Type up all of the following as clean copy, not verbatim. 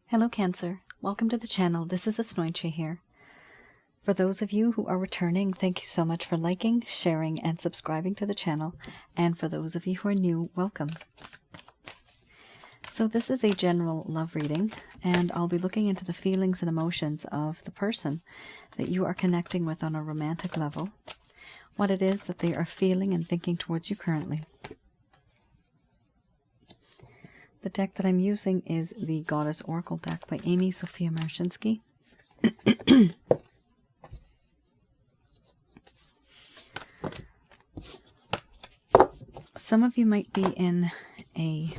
Hello Cancer, welcome to the channel. This is Asnointia here. For those of you who are returning, thank you so much for liking, sharing, and subscribing to the channel. And for those of you who are new, welcome. So this is a general love reading, and I'll be looking into the feelings and emotions of the person that you are connecting with on a romantic level, what it is that they are feeling and thinking towards you currently. The deck that I'm using is the Goddess Oracle deck by Amy Sophia Marchinsky. Some of you might be in a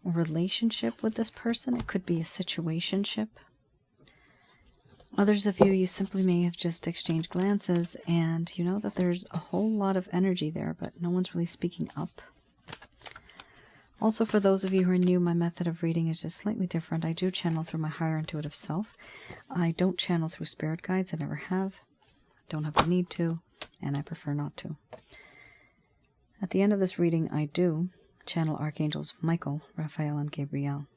relationship with this person. It could be a situationship. Others of you simply may have just exchanged glances and you know that there's a whole lot of energy there, but no one's really speaking up. Also, for those of you who are new, my method of reading is just slightly different. I do channel through my higher intuitive self. I don't channel through spirit guides. I never have. Don't have the need to, and I prefer not to. At the end of this reading, I do channel Archangels Michael, Raphael, and Gabriel.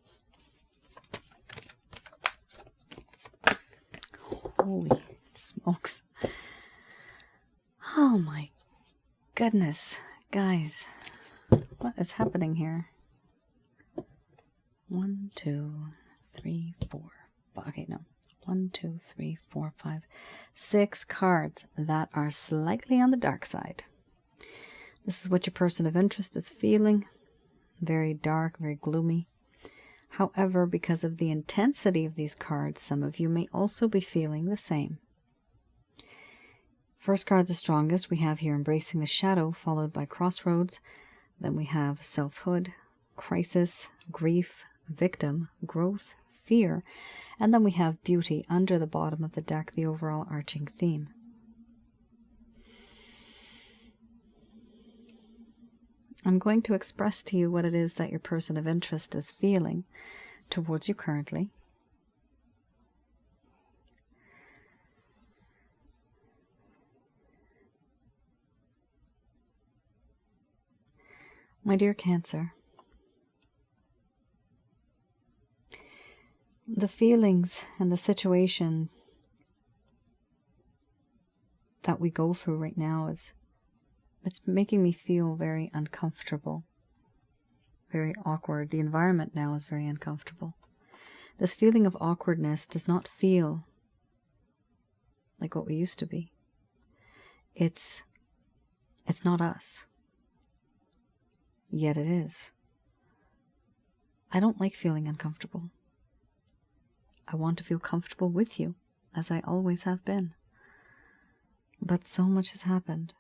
Holy smokes. Oh my goodness. Guys, what is happening here? 1, 2, 3, 4, 5. Okay, no. 1, 2, 3, 4, 5, 6 cards that are slightly on the dark side. This is what your person of interest is feeling. Very dark, very gloomy. However, because of the intensity of these cards, some of you may also be feeling the same. First card's the strongest. We have here Embracing the Shadow, followed by Crossroads. Then we have Selfhood, Crisis, Grief, Victim, Growth, Fear, and then we have Beauty under the bottom of the deck, the overall arching theme. I'm going to express to you what it is that your person of interest is feeling towards you currently. My dear Cancer, the feelings and the situation that we go through right now it's making me feel very uncomfortable, very awkward. The environment now is very uncomfortable. This feeling of awkwardness does not feel like what we used to be. It's not us. Yet it is. I don't like feeling uncomfortable. I want to feel comfortable with you, as I always have been. But so much has happened.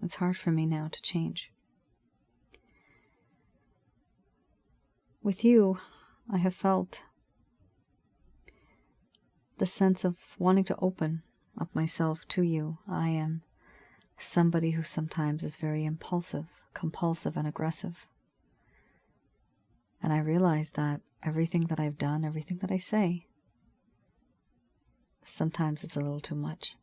It's hard for me now to change. With you, I have felt the sense of wanting to open up myself to you. I am somebody who sometimes is very impulsive, compulsive, and aggressive. And I realize that everything that I've done, everything that I say, sometimes it's a little too much.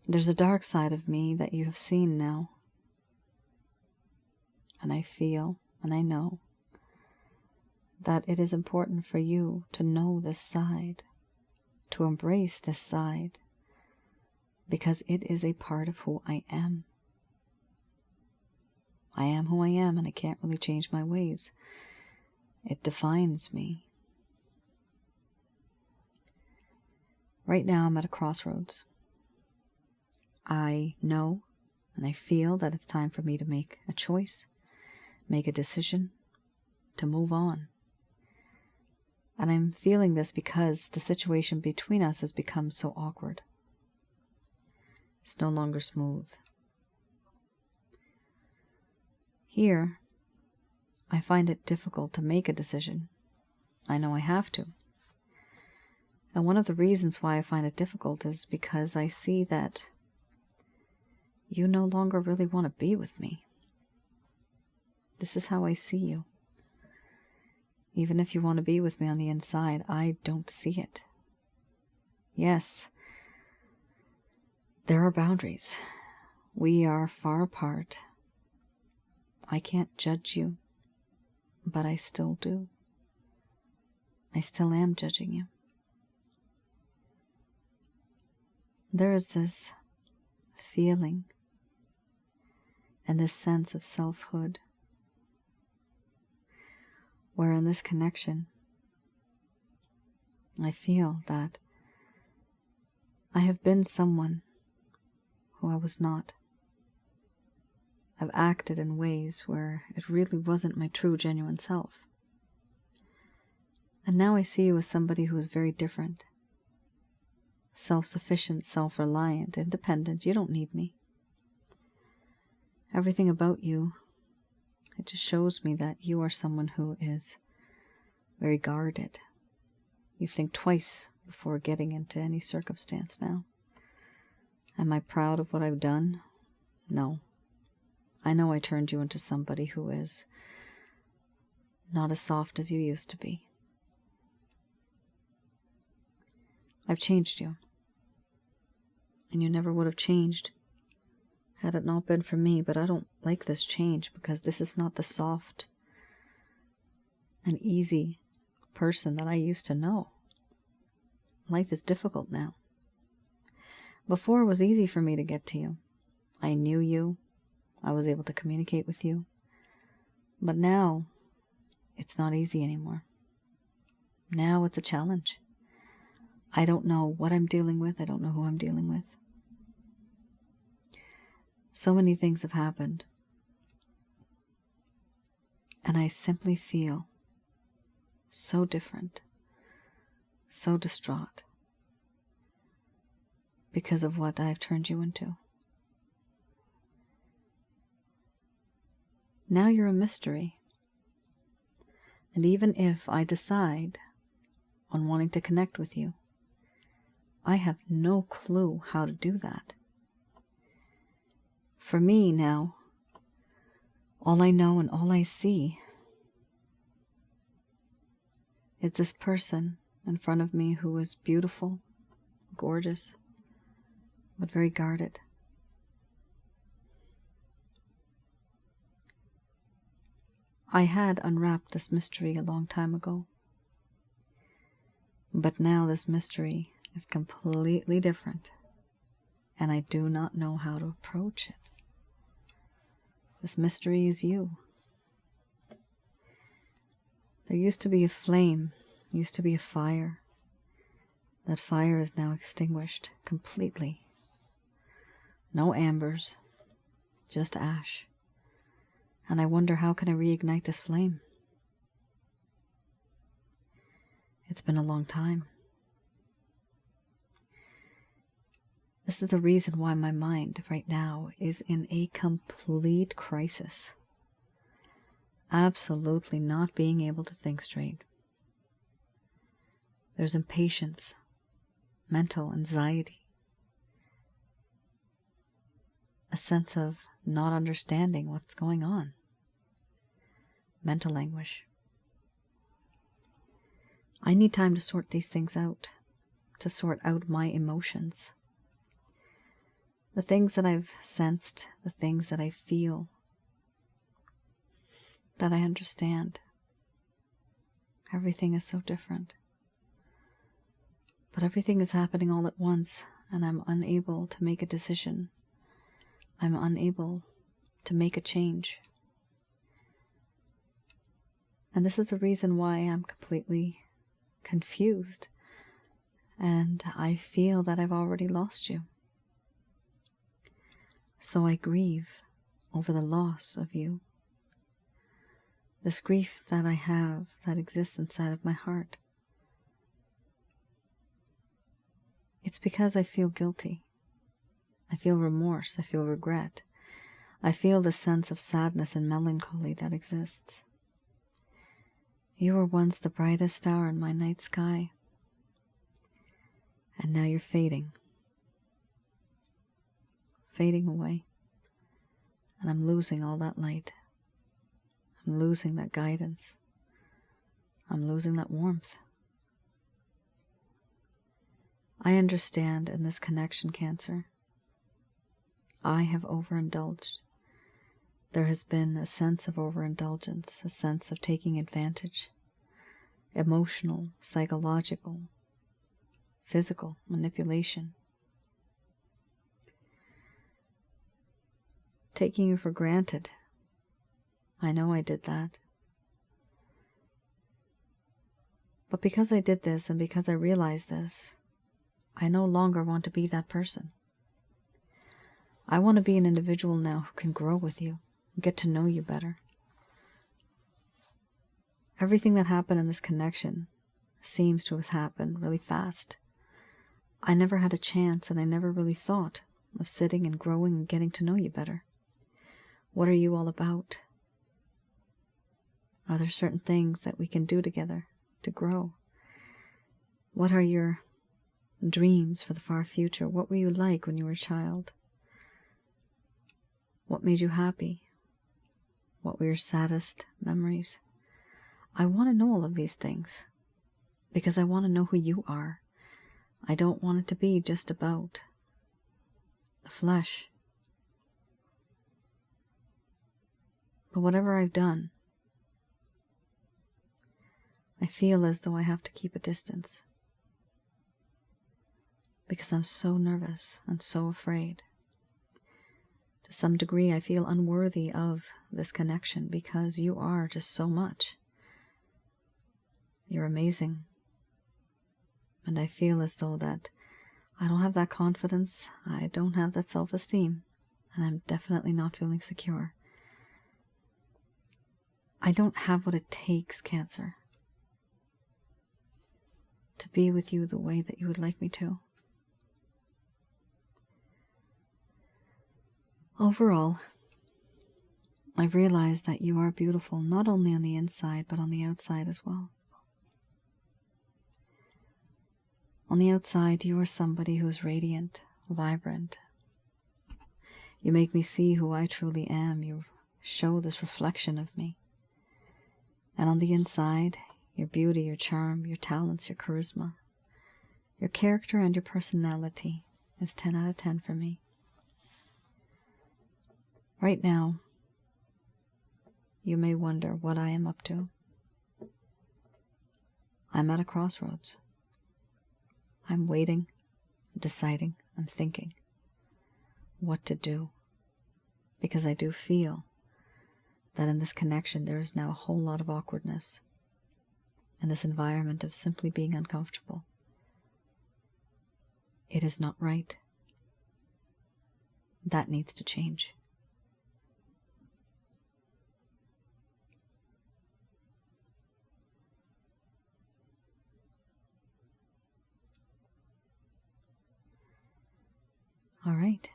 There's a dark side of me that you have seen now. And I feel, and I know, that it is important for you to know this side, to embrace this side, because it is a part of who I am. I am who I am, and I can't really change my ways. It defines me. Right now, I'm at a crossroads. I know and I feel that it's time for me to make a choice, make a decision, to move on. And I'm feeling this because the situation between us has become so awkward. It's no longer smooth. Here, I find it difficult to make a decision. I know I have to. And one of the reasons why I find it difficult is because I see that you no longer really want to be with me. This is how I see you. Even if you want to be with me on the inside, I don't see it. Yes, there are boundaries. We are far apart. I can't judge you. but I still do. I still am judging you. There is this feeling and this sense of selfhood, where in this connection, I feel that I have been someone who I was not. I've acted in ways where it really wasn't my true, genuine self. And now I see you as somebody who is very different. Self-sufficient, self-reliant, independent. You don't need me. Everything about you, it just shows me that you are someone who is very guarded. You think twice before getting into any circumstance now. Am I proud of what I've done? No. I know I turned you into somebody who is not as soft as you used to be. I've changed you. And you never would have changed had it not been for me, but I don't like this change because this is not the soft and easy person that I used to know. Life is difficult now. Before it was easy for me to get to you. I knew you. I was able to communicate with you. But now, it's not easy anymore. Now it's a challenge. I don't know what I'm dealing with. I don't know who I'm dealing with. So many things have happened. And I simply feel so different, so distraught because of what I've turned you into. Now you're a mystery. And even if I decide on wanting to connect with you, I have no clue how to do that. For me now, all I know and all I see is this person in front of me who is beautiful, gorgeous, but very guarded. I had unwrapped this mystery a long time ago. But now this mystery is completely different, and I do not know how to approach it. This mystery is you. There used to be a flame, used to be a fire. That fire is now extinguished completely. No embers, just ash. And I wonder, how can I reignite this flame? It's been a long time. This is the reason why my mind right now is in a complete crisis. Absolutely not being able to think straight. There's impatience, mental anxiety, a sense of not understanding what's going on, mental anguish. I need time to sort these things out, to sort out my emotions. The things that I've sensed, the things that I feel, that I understand. Everything is so different. But everything is happening all at once, and I'm unable to make a decision. I'm unable to make a change. And this is the reason why I'm completely confused, and I feel that I've already lost you. So I grieve over the loss of you. This grief that I have, that exists inside of my heart. It's because I feel guilty. I feel remorse. I feel regret. I feel the sense of sadness and melancholy that exists. You were once the brightest star in my night sky, and now you're fading. Fading away, and I'm losing all that light. I'm losing that guidance. I'm losing that warmth. I understand in this connection, Cancer. I have overindulged There has been a sense of overindulgence, a sense of taking advantage, emotional, psychological, physical manipulation. Taking you for granted. I know I did that. But because I did this and because I realized this, I no longer want to be that person. I want to be an individual now who can grow with you, get to know you better. Everything that happened in this connection seems to have happened really fast. I never had a chance, and I never really thought of sitting and growing and getting to know you better. What are you all about? Are there certain things that we can do together to grow? What are your dreams for the far future? What were you like when you were a child? What made you happy? What were your saddest memories? I want to know all of these things because I want to know who you are. I don't want it to be just about the flesh. But whatever I've done, I feel as though I have to keep a distance because I'm so nervous and so afraid. To some degree, I feel unworthy of this connection because you are just so much. You're amazing. And I feel as though that I don't have that confidence, I don't have that self-esteem, and I'm definitely not feeling secure. I don't have what it takes, Cancer, to be with you the way that you would like me to. Overall, I've realized that you are beautiful not only on the inside, but on the outside as well. On the outside, you are somebody who is radiant, vibrant. You make me see who I truly am. You show this reflection of me. And on the inside, your beauty, your charm, your talents, your charisma, your character and your personality is 10 out of 10 for me. Right now, you may wonder what I am up to. I'm at a crossroads. I'm waiting, I'm deciding, I'm thinking what to do. Because I do feel that in this connection there is now a whole lot of awkwardness and this environment of simply being uncomfortable. It is not right. That needs to change. All right,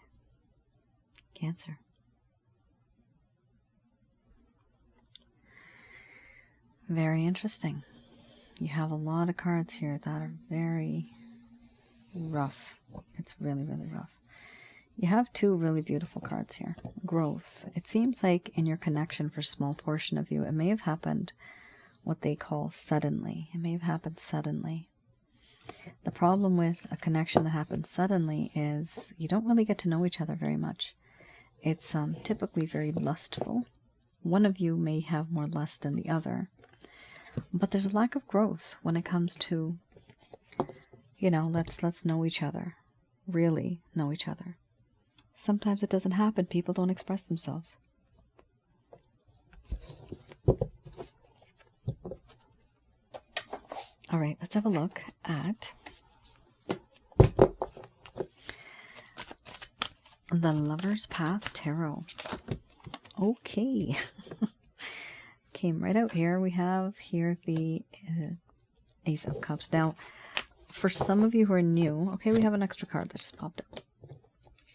Cancer. Very interesting. You have a lot of cards here that are very rough. It's really, really rough. You have two really beautiful cards here. Growth. It seems like in your connection for a small portion of you, it may have happened what they call suddenly. It may have happened suddenly. The problem with a connection that happens suddenly is you don't really get to know each other very much. It's typically very lustful. One of you may have more lust than the other. But there's a lack of growth when it comes to, let's know each other. Really know each other. Sometimes it doesn't happen. People don't express themselves. All right, let's have a look at the Lover's Path Tarot. Okay. Came right out here. We have here the Ace of Cups. Now, for some of you who are new, okay, we have an extra card that just popped up.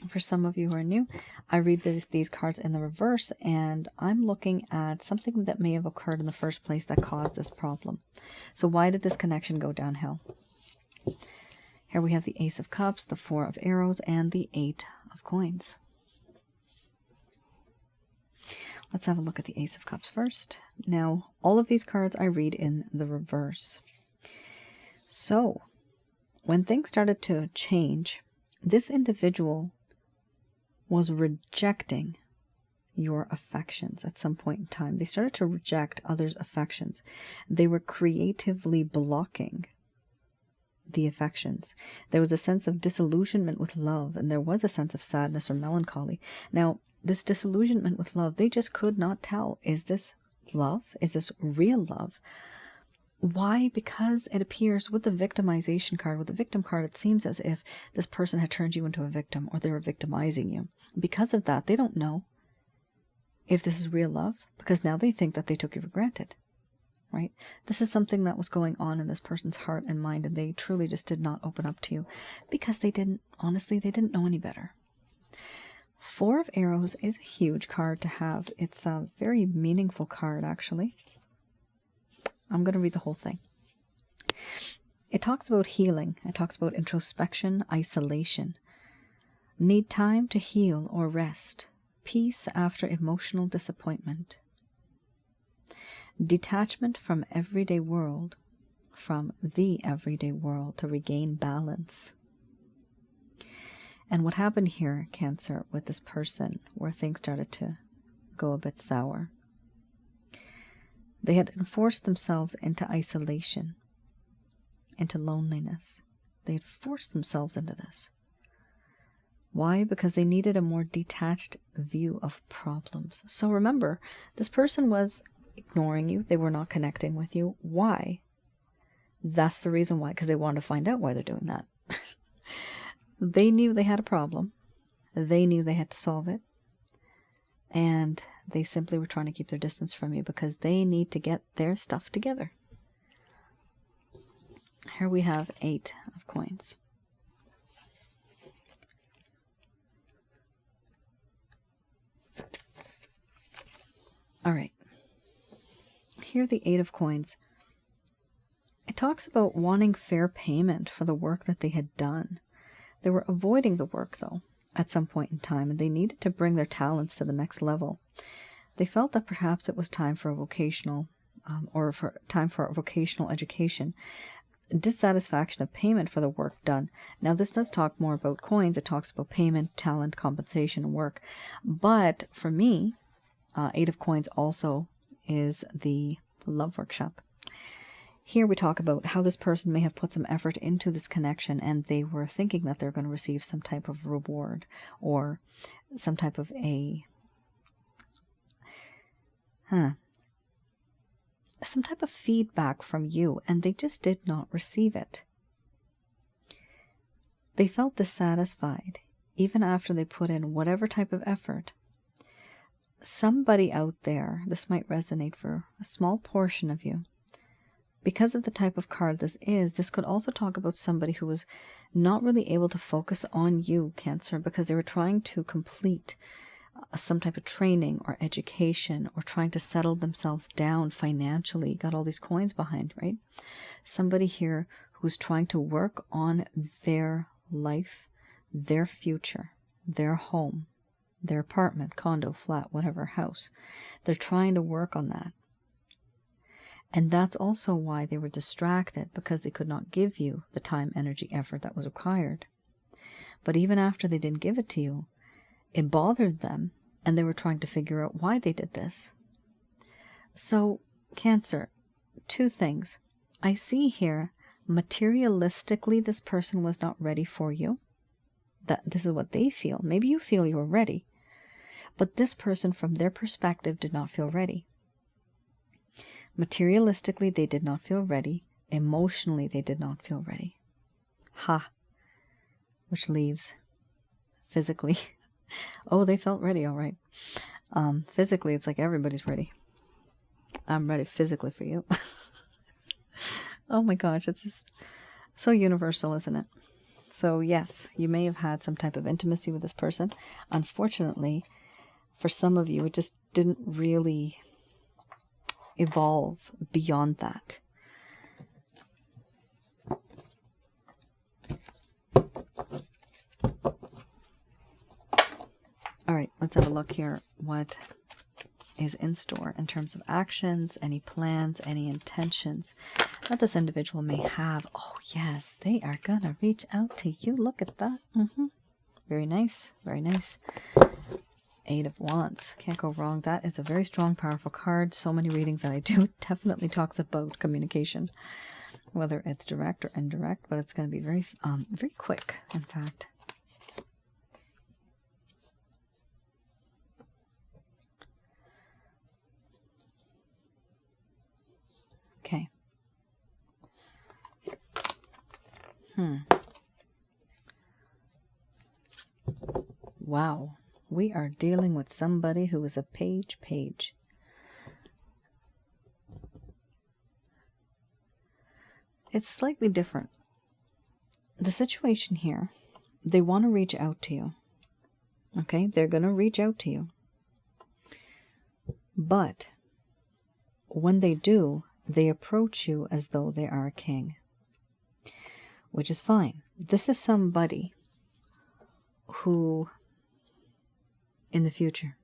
For some of you who are new, I read these cards in the reverse, and I'm looking at something that may have occurred in the first place that caused this problem. So why did this connection go downhill? Here we have the Ace of Cups, the Four of Arrows, and the Eight of Coins. Let's have a look at the Ace of Cups first. Now, all of these cards I read in the reverse. So, when things started to change, this individual was rejecting your affections at some point in time. They started to reject others' affections. They were creatively blocking the affections. There was a sense of disillusionment with love, and there was a sense of sadness or melancholy. Now, this disillusionment with love, they just could not tell, is this love? Is this real love? Why? Because it appears with the victimization card, with the victim card, it seems as if this person had turned you into a victim, or they were victimizing you. Because of that, they don't know if this is real love, because now they think that they took you for granted, right? This is something that was going on in this person's heart and mind, and they truly just did not open up to you because they didn't, honestly, they didn't know any better. Four of Arrows is a huge card to have. It's a very meaningful card, actually. I'm going to read the whole thing. It talks about healing. It talks about introspection, isolation. Need time to heal or rest. Peace after emotional disappointment. Detachment from everyday world, from the everyday world to regain balance. And what happened here, Cancer, with this person, where things started to go a bit sour. They had enforced themselves into isolation, into loneliness. They had forced themselves into this. Why? Because they needed a more detached view of problems. So remember, this person was ignoring you. They were not connecting with you. Why? That's the reason why, because they wanted to find out why they're doing that. They knew they had a problem. They knew they had to solve it. And they simply were trying to keep their distance from you because they need to get their stuff together. Here we have 8 of coins. All right. Here, the 8 of coins. It talks about wanting fair payment for the work that they had done. They were avoiding the work, though, at some point in time, and they needed to bring their talents to the next level. They felt that perhaps it was time for a vocational, time for a vocational education. Dissatisfaction of payment for the work done. Now, this does talk more about coins. It talks about payment, talent, compensation, and work. But for me, 8 of coins also is the love workshop. Here we talk about how this person may have put some effort into this connection, and they were thinking that they're going to receive some type of reward or some type of some type of feedback from you, and they just did not receive it. They felt dissatisfied even after they put in whatever type of effort. Somebody out there, this might resonate for a small portion of you. Because of the type of card this is, this could also talk about somebody who was not really able to focus on you, Cancer, because they were trying to complete some type of training or education or trying to settle themselves down financially. Got all these coins behind, right? Somebody here who's trying to work on their life, their future, their home, their apartment, condo, flat, whatever, house. They're trying to work on that. And that's also why they were distracted, because they could not give you the time, energy, effort that was required. But even after they didn't give it to you, it bothered them, and they were trying to figure out why they did this. So, Cancer, 2 things. I see here, materialistically, this person was not ready for you. That this is what they feel. Maybe you feel you were ready. But this person, from their perspective, did not feel ready. Materialistically, they did not feel ready. Emotionally, they did not feel ready. Which leaves physically. Oh, they felt ready, all right. Physically, it's like everybody's ready. I'm ready physically for you. Oh my gosh, it's just so universal, isn't it? So yes, you may have had some type of intimacy with this person. Unfortunately, for some of you, it just didn't really evolve beyond that. All right, let's have a look here. What is in store in terms of actions, any plans, any intentions that this individual may have. Oh yes, they are gonna reach out to you. Look at that. Very nice, very nice. Eight of Wands. Can't go wrong. That is a very strong, powerful card. So many readings that I do definitely talks about communication, whether it's direct or indirect, but it's going to be very, very quick, in fact. Okay. Wow. We are dealing with somebody who is a page. It's slightly different. The situation here, they want to reach out to you. Okay? They're going to reach out to you. But when they do, they approach you as though they are a king, which is fine. This is somebody who, in the future,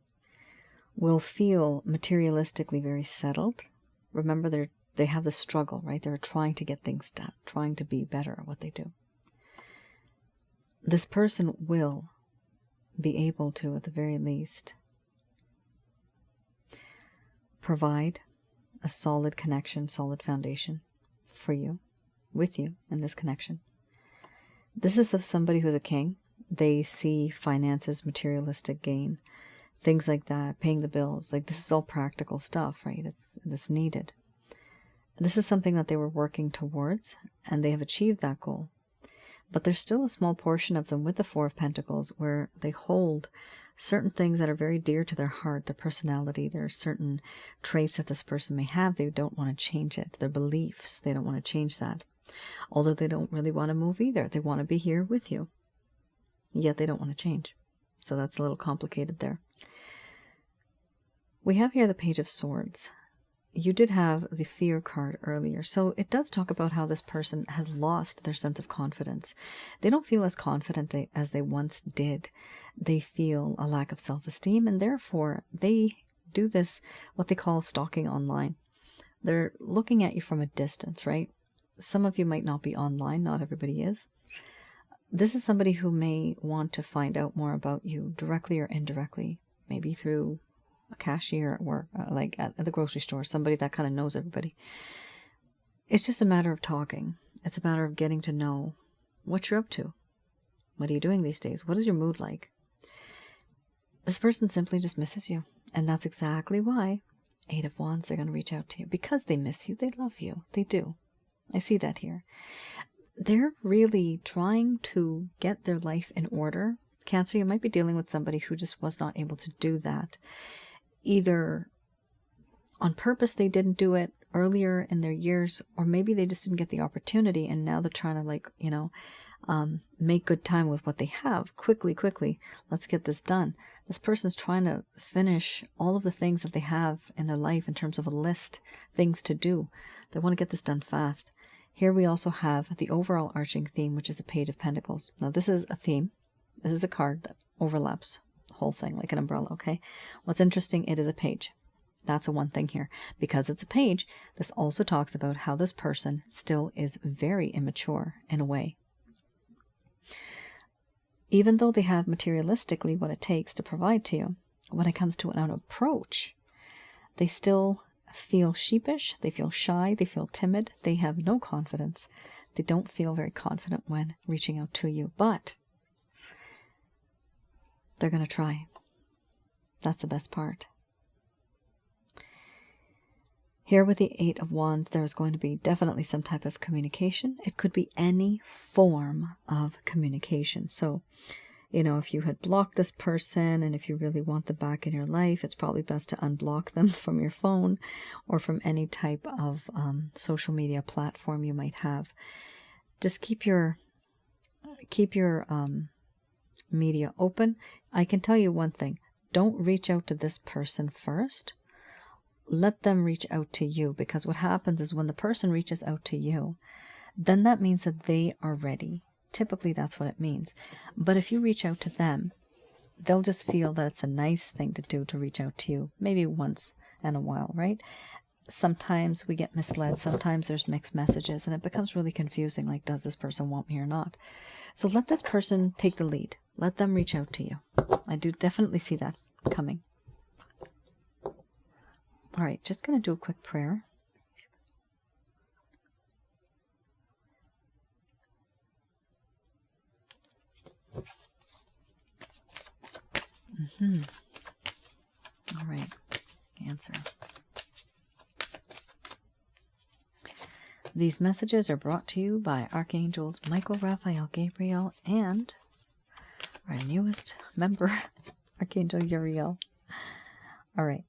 will feel materialistically very settled. Remember, they have the struggle, right? They're trying to get things done, trying to be better at what they do. This person will be able to, at the very least, provide a solid connection, solid foundation for you, with you in this connection. This is of somebody who's a king. They see finances, materialistic gain, things like that, paying the bills. Like, this is all practical stuff, right? It's needed. This is something that they were working towards, and they have achieved that goal. But there's still a small portion of them with the Four of Pentacles where they hold certain things that are very dear to their heart, their personality. There are certain traits that this person may have. They don't want to change it. Their beliefs, they don't want to change that. Although they don't really want to move either. They want to be here with you. Yet they don't want to change. So that's a little complicated there. We have here the Page of Swords. You did have the Fear card earlier. So it does talk about how this person has lost their sense of confidence. They don't feel as confident as they once did. They feel a lack of self-esteem, and therefore they do this, what they call stalking online. They're looking at you from a distance, right? Some of you might not be online. Not everybody is. This is somebody who may want to find out more about you directly or indirectly, maybe through a cashier at work, like at the grocery store, somebody that kind of knows everybody. It's just a matter of talking. It's a matter of getting to know what you're up to. What are you doing these days? What is your mood like? This person simply just misses you. And that's exactly why Eight of Wands are going to reach out to you. Because they miss you. They love you. They do. I see that here. They're really trying to get their life in order. Cancer, you might be dealing with somebody who just was not able to do that. Either on purpose they didn't do it earlier in their years, or maybe they just didn't get the opportunity, and now they're trying to make good time with what they have. Quickly, let's get this done. This person's trying to finish all of the things that they have in their life in terms of a list, things to do. They want to get this done fast. Here we also have the overall arching theme, which is the Page of Pentacles. Now this is a theme. This is a card that overlaps the whole thing like an umbrella, okay? What's interesting, it is a page. That's a one thing here. Because it's a page, this also talks about how this person still is very immature in a way. Even though they have materialistically what it takes to provide to you, when it comes to an approach, they still feel sheepish, they feel shy, they feel timid, they have no confidence. They don't feel very confident when reaching out to you, but they're going to try. That's the best part. Here with the Eight of Wands, there is going to be definitely some type of communication. It could be any form of communication. So, if you had blocked this person and if you really want them back in your life, it's probably best to unblock them from your phone or from any type of social media platform you might have. Just keep your media open. I can tell you one thing. Don't reach out to this person first. Let them reach out to you, because what happens is when the person reaches out to you, then that means that they are ready. Typically, that's what it means. But if you reach out to them, they'll just feel that it's a nice thing to do to reach out to you, maybe once in a while, right? Sometimes we get misled. Sometimes there's mixed messages, and it becomes really confusing, like, does this person want me or not? So let this person take the lead. Let them reach out to you. I do definitely see that. coming. All right, just going to do a quick prayer. All right, Cancer. These messages are brought to you by Archangels Michael, Raphael, Gabriel, and our newest member, Archangel Uriel. All right.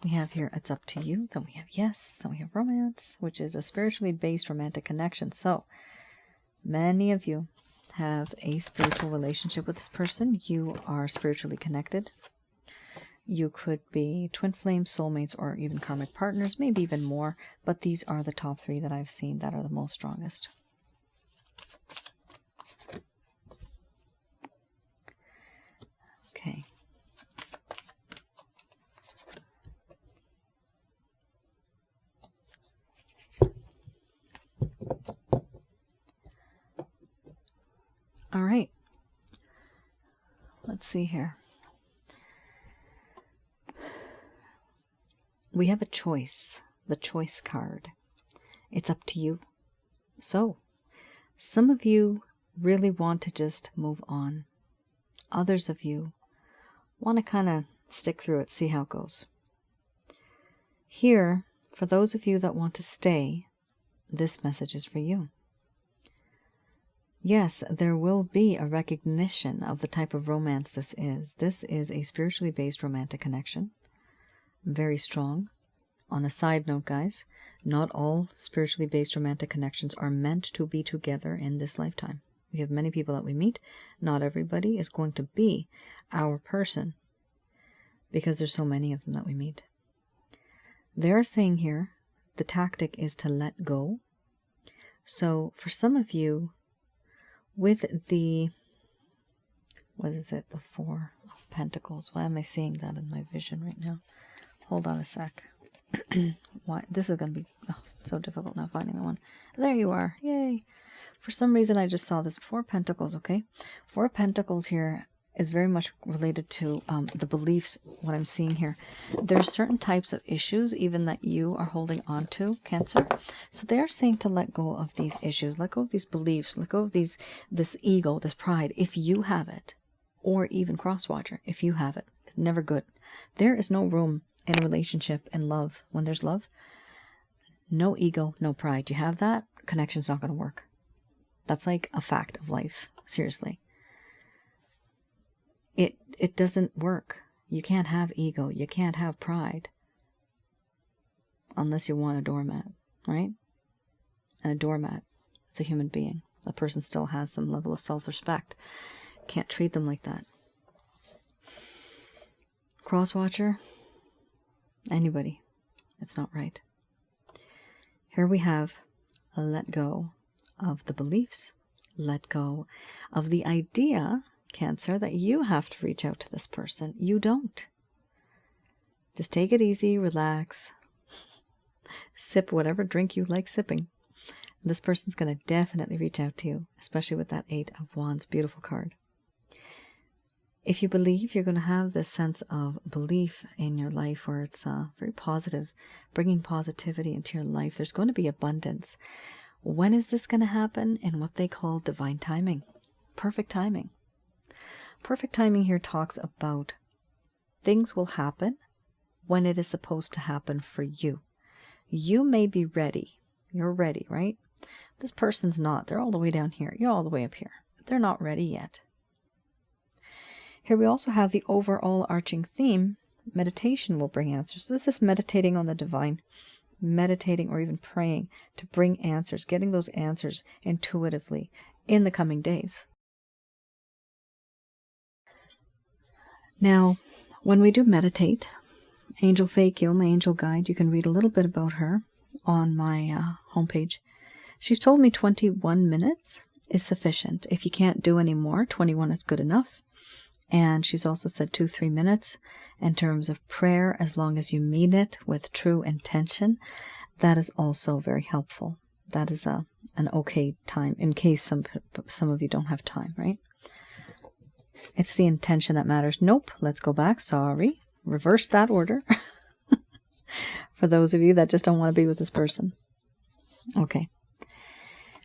We have here, it's up to you. Then we have yes. Then we have romance, which is a spiritually based romantic connection. So many of you have a spiritual relationship with this person. You are spiritually connected. You could be twin flames, soulmates, or even karmic partners, maybe even more. But these are the top 3 that I've seen that are the most strongest. Okay. All right. Let's see here. We have a choice, the choice card. It's up to you. So, some of you really want to just move on. Others of you want to kind of stick through it, see how it goes. Here, for those of you that want to stay, this message is for you. Yes, there will be a recognition of the type of romance this is. This is a spiritually based romantic connection. Very strong. On a side note, guys, not all spiritually based romantic connections are meant to be together in this lifetime. We have many people that we meet. Not everybody is going to be our person because there's so many of them that we meet. They're saying here the tactic is to let go. So for some of you, with the, what is it, the 4 of Pentacles. Why am I seeing that in my vision right now? Hold on a sec. Why? This is going to be so difficult now finding the one. There you are. Yay. For some reason, I just saw this 4 Pentacles, okay? 4 Pentacles here is very much related to the beliefs, what I'm seeing here. There are certain types of issues even that you are holding on to, Cancer. So they're saying to let go of these issues, let go of these beliefs, let go of this ego, this pride, if you have it. Or even Crosswatcher, if you have it. Never good. There is no room in a relationship and love. When there's love, no ego, no pride. You have that, connection's not going to work. That's like a fact of life. Seriously. It doesn't work. You can't have ego. You can't have pride. Unless you want a doormat, right? And a doormat, it's a human being. A person still has some level of self-respect. Can't treat them like that. Crosswatcher, anybody. It's not right. Here we have a let go of the beliefs. Let go of the idea, Cancer, that you have to reach out to this person. You don't. Just take it easy, relax, sip whatever drink you like sipping. This person's going to definitely reach out to you, especially with that 8 of Wands, beautiful card. If you believe, you're going to have this sense of belief in your life where it's very positive, bringing positivity into your life. There's going to be abundance. When is this going to happen? In what they call divine timing. Perfect timing. Perfect timing here talks about things will happen when it is supposed to happen for you. You may be ready. You're ready, right? This person's not. They're all the way down here. You're all the way up here. They're not ready yet. Here we also have the overall arching theme. Meditation will bring answers. So this is meditating on the divine. Meditating or even praying to bring answers. Getting those answers intuitively in the coming days. Now, when we do meditate, Angel Fakil, my angel guide, you can read a little bit about her on my homepage. She's told me 21 minutes is sufficient. If you can't do any more, 21 is good enough. And she's also said 2-3 minutes in terms of prayer, as long as you mean it with true intention. That is also very helpful. That is an okay time in case some of you don't have time, right? It's the intention that matters. Nope. Let's go back. Sorry. Reverse that order. For those of you that just don't want to be with this person. Okay.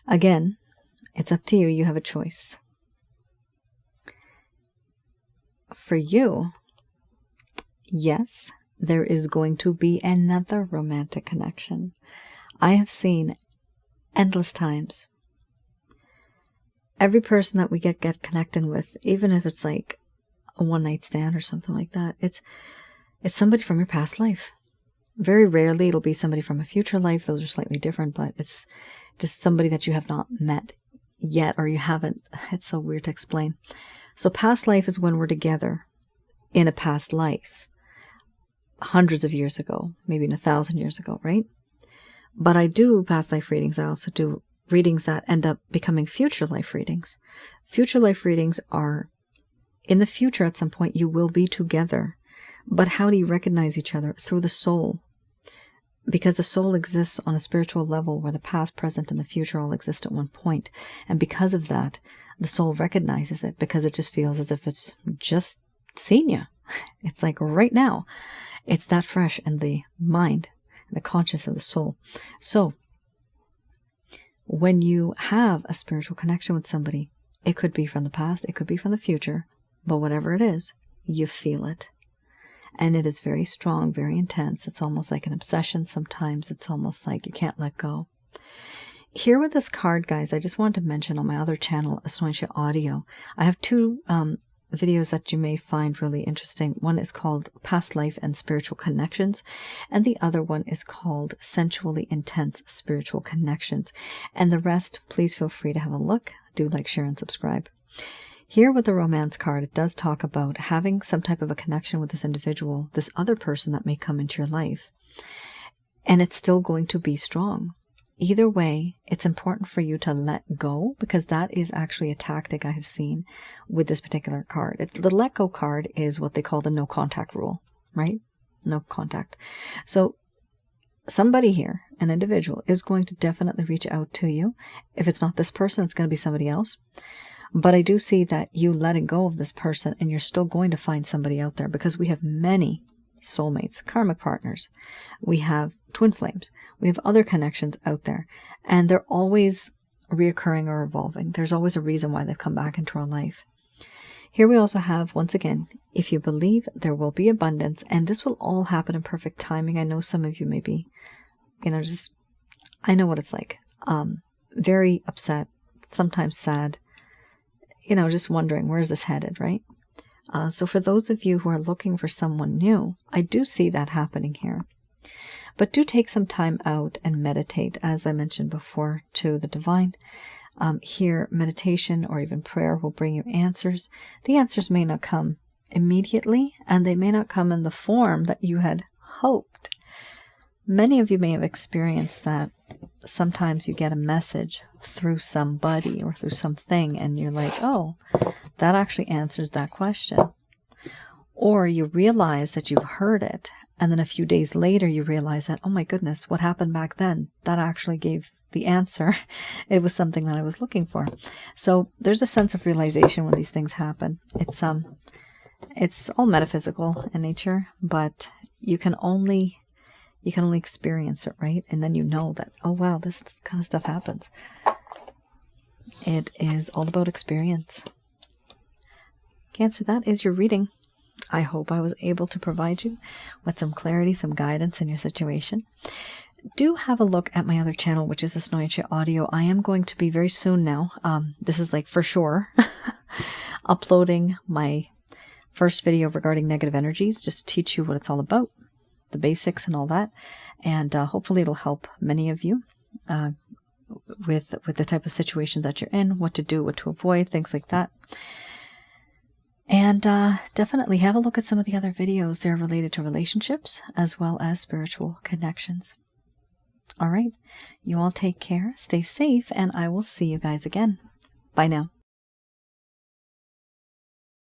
Again, it's up to you. You have a choice. For you, yes, there is going to be another romantic connection. I have seen endless times. Every person that we get connected with, even if it's like a one-night stand or something like that, it's somebody from your past life. Very rarely it'll be somebody from a future life. Those are slightly different, but it's just somebody that you have not met yet, or you haven't. It's so weird to explain. So past life is when we're together in a past life, hundreds of years ago, maybe 1,000 years ago, right? But I do past life readings. I also do readings that end up becoming future life readings. Future life readings are in the future. At some point you will be together. But how do you recognize each other? Through the soul. Because the soul exists on a spiritual level where the past, present, and the future all exist at one point. And because of that, the soul recognizes it because it just feels as if it's just seen you. It's like right now. It's that fresh in the mind, the conscious of the soul. So when you have a spiritual connection with somebody, it could be from the past, it could be from the future, but whatever it is, you feel it. And it is very strong, very intense. It's almost like an obsession sometimes. It's almost like you can't let go. Here with this card, guys, I just wanted to mention on my other channel, Asnointia Audio, I have two videos that you may find really interesting. One is called Past Life and Spiritual Connections, and the other one is called Sensually Intense Spiritual Connections. And the rest, please feel free to have a look. Do like, share, and subscribe. Here with the romance card, it does talk about having some type of a connection with this individual, this other person that may come into your life. And it's still going to be strong. Either way, it's important for you to let go, because that is actually a tactic I have seen with this particular card. The let go card is what they call the no contact rule, right? No contact. So somebody here, an individual, is going to definitely reach out to you. If it's not this person, it's going to be somebody else. But I do see that you letting go of this person and you're still going to find somebody out there, because we have many soulmates, karmic partners. We have twin flames. We have other connections out there, and they're always reoccurring or evolving. There's always a reason why they've come back into our life. Here we also have, once again, if you believe, there will be abundance, and this will all happen in perfect timing. I know some of you may be, I know what it's like. Very upset, sometimes sad, just wondering, where is this headed, right? So for those of you who are looking for someone new, I do see that happening here. But do take some time out and meditate, as I mentioned before, to the divine. Here, meditation or even prayer will bring you answers. The answers may not come immediately, and they may not come in the form that you had hoped. Many of you may have experienced that. Sometimes you get a message through somebody or through something, and you're like, oh, that actually answers that question. Or you realize that you've heard it, and then a few days later you realize that, oh my goodness, what happened back then? That actually gave the answer. It was something that I was looking for. So there's a sense of realization when these things happen. It's all metaphysical in nature, but you can only experience it, right? And then you know that, oh wow, this kind of stuff happens. It is all about experience. Cancer, that is your reading. I hope I was able to provide you with some clarity, some guidance in your situation. Do have a look at my other channel, which is Asnointia Audio. I am going to be very soon now, this is like for sure, uploading my first video regarding negative energies, just to teach you what it's all about, the basics and all that. And hopefully it'll help many of you with the type of situation that you're in, what to do, what to avoid, things like that. And definitely have a look at some of the other videos. They're related to relationships as well as spiritual connections. All right. You all take care, stay safe, and I will see you guys again. Bye now.